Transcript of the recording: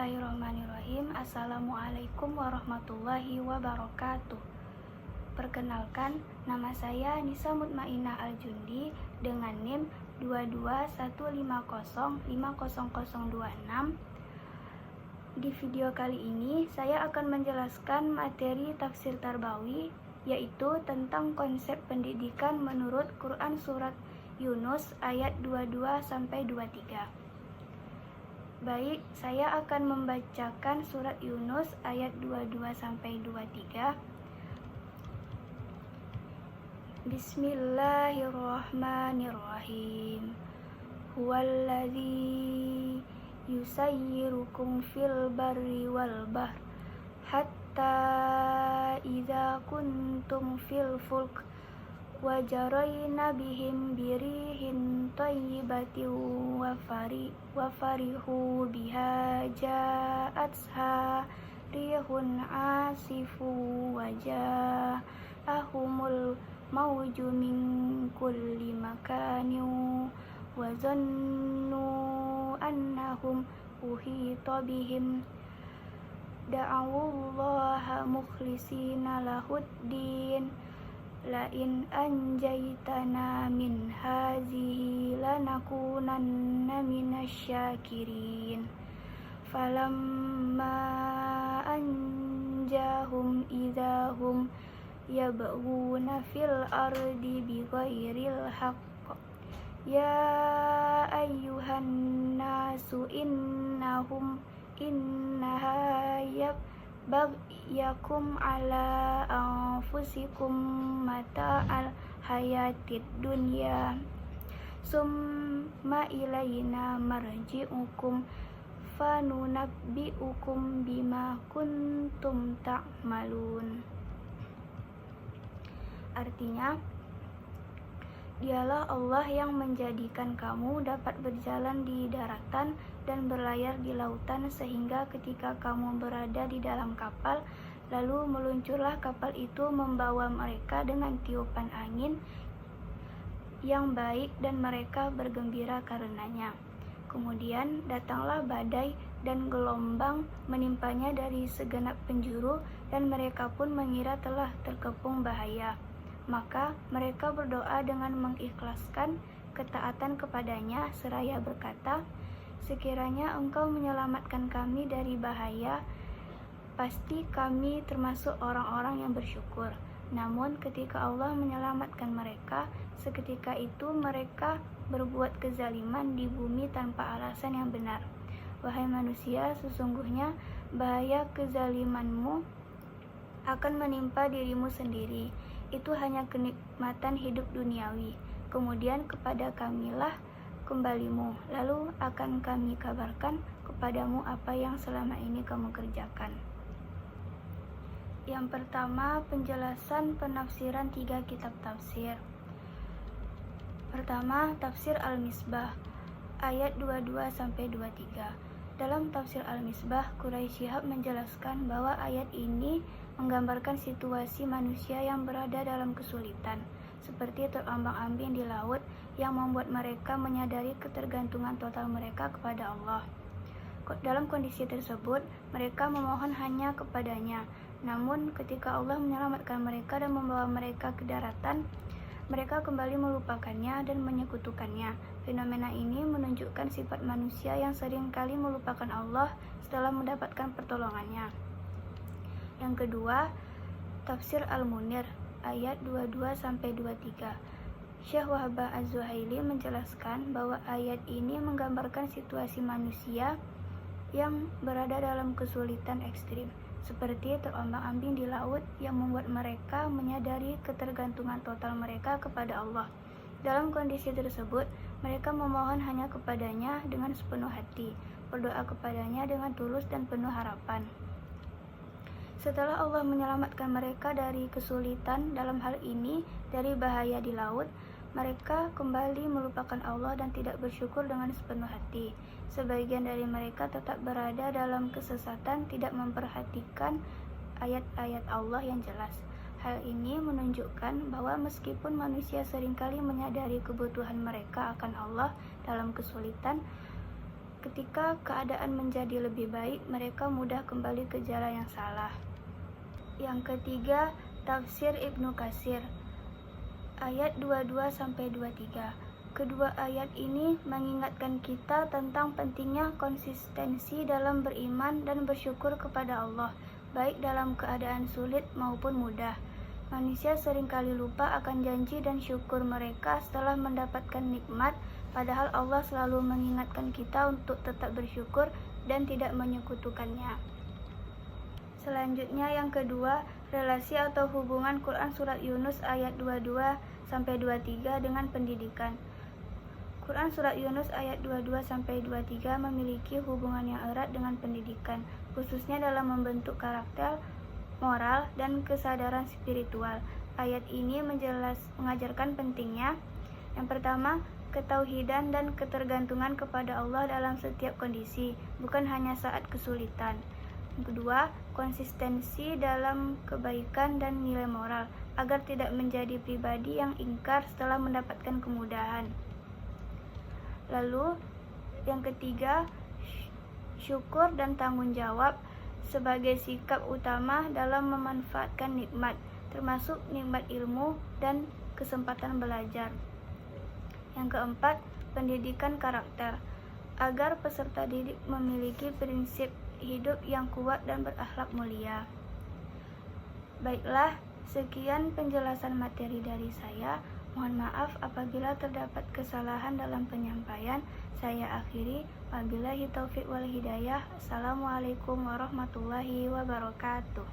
Bismillahirrahmanirrahim. Assalamualaikum warahmatullahi wabarakatuh. Perkenalkan, nama saya Nisa Mutmainah Aljundi dengan NIM 22150500026. Di video kali ini saya akan menjelaskan materi tafsir tarbawi, yaitu tentang konsep pendidikan menurut Quran surat Yunus ayat 22-23. Baik, saya akan membacakan surat Yunus ayat 22-23. Bismillahirrahmanirrahim. Huwallazi yusayyirukum fil barri wal bahr hatta idza kuntum fil fulk wajarayna bihim birihin thayyibatin wa farihu biha ja'atha rihun asifu wa ja'ahumul mawju min kulli makanin wa zannu annahum uhita bihim da'awullaha mukhlisina lahuddin lain anjaytana min hazihi lanakunanna minasyakirin. Falamma anjahum idahum yabghuna fil ardi bighairil haqq. Ya ayyuhan nasu innaha yakum ala anfusikum mata'al hayatid dunya summa ilayna marji'ukum fanunabbi'ukum bima kuntum ta'malun. Artinya, dialah Allah yang menjadikan kamu dapat berjalan di daratan dan berlayar di lautan, sehingga ketika kamu berada di dalam kapal, lalu meluncurlah kapal itu membawa mereka dengan tiupan angin yang baik dan mereka bergembira karenanya. Kemudian datanglah badai dan gelombang menimpanya dari segenap penjuru, dan mereka pun mengira telah terkepung bahaya. Maka mereka berdoa dengan mengikhlaskan ketaatan kepadanya seraya berkata, sekiranya Engkau menyelamatkan kami dari bahaya, pasti kami termasuk orang-orang yang bersyukur. Namun ketika Allah menyelamatkan mereka, seketika itu mereka berbuat kezaliman di bumi tanpa alasan yang benar. Wahai manusia, sesungguhnya bahaya kezalimanmu akan menimpa dirimu sendiri. Itu hanya kenikmatan hidup duniawi. Kemudian kepada kamilah kembalimu, lalu akan kami kabarkan kepadamu apa yang selama ini kamu kerjakan. Yang pertama, penjelasan penafsiran 3 kitab tafsir. Pertama, tafsir Al-Misbah ayat 22-23. Dalam tafsir Al-Misbah, Quraisy Shihab menjelaskan bahwa ayat ini menggambarkan situasi manusia yang berada dalam kesulitan, seperti terombang-ambing di laut, yang membuat mereka menyadari ketergantungan total mereka kepada Allah. Dalam kondisi tersebut, mereka memohon hanya kepadanya. Namun, ketika Allah menyelamatkan mereka dan membawa mereka ke daratan, mereka kembali melupakannya dan menyekutukannya. Fenomena ini menunjukkan sifat manusia yang sering kali melupakan Allah setelah mendapatkan pertolongannya. Yang kedua, tafsir Al-Munir ayat 22-23. Syekh Wahbah Az-Zuhaili menjelaskan bahwa ayat ini menggambarkan situasi manusia yang berada dalam kesulitan ekstrim, seperti terombang-ambing di laut, yang membuat mereka menyadari ketergantungan total mereka kepada Allah. Dalam kondisi tersebut, mereka memohon hanya kepadanya dengan sepenuh hati, berdoa kepadanya dengan tulus dan penuh harapan. Setelah Allah menyelamatkan mereka dari kesulitan, dalam hal ini dari bahaya di laut, mereka kembali melupakan Allah dan tidak bersyukur dengan sepenuh hati. Sebagian dari mereka tetap berada dalam kesesatan, tidak memperhatikan ayat-ayat Allah yang jelas. Hal ini menunjukkan bahwa meskipun manusia seringkali menyadari kebutuhan mereka akan Allah dalam kesulitan, Ketika keadaan menjadi lebih baik, mereka mudah kembali ke jalan yang salah. Yang ketiga, tafsir Ibnu Katsir ayat 22-23. Kedua ayat ini mengingatkan kita tentang pentingnya konsistensi dalam beriman dan bersyukur kepada Allah, baik dalam keadaan sulit maupun mudah. Manusia seringkali lupa akan janji dan syukur mereka setelah mendapatkan nikmat, padahal Allah selalu mengingatkan kita untuk tetap bersyukur dan tidak menyekutukannya. Selanjutnya yang kedua, relasi atau hubungan Quran Surat Yunus ayat 22-23 dengan pendidikan. Quran Surat Yunus ayat 22-23 memiliki hubungan yang erat dengan pendidikan, khususnya dalam membentuk karakter, moral, dan kesadaran spiritual. Ayat ini mengajarkan pentingnya, yang pertama, ketauhidan dan ketergantungan kepada Allah dalam setiap kondisi, bukan hanya saat kesulitan. Yang kedua, konsistensi dalam kebaikan dan nilai moral, agar tidak menjadi pribadi yang ingkar setelah mendapatkan kemudahan. Lalu, yang ketiga, syukur dan tanggung jawab sebagai sikap utama dalam memanfaatkan nikmat, termasuk nikmat ilmu dan kesempatan belajar. Yang keempat, pendidikan karakter, agar peserta didik memiliki prinsip hidup yang kuat dan berakhlak mulia. Baiklah, sekian penjelasan materi dari saya. Mohon maaf apabila terdapat kesalahan dalam penyampaian. Saya akhiri. Wabillahi taufiq wal hidayah. Assalamualaikum warahmatullahi wabarakatuh.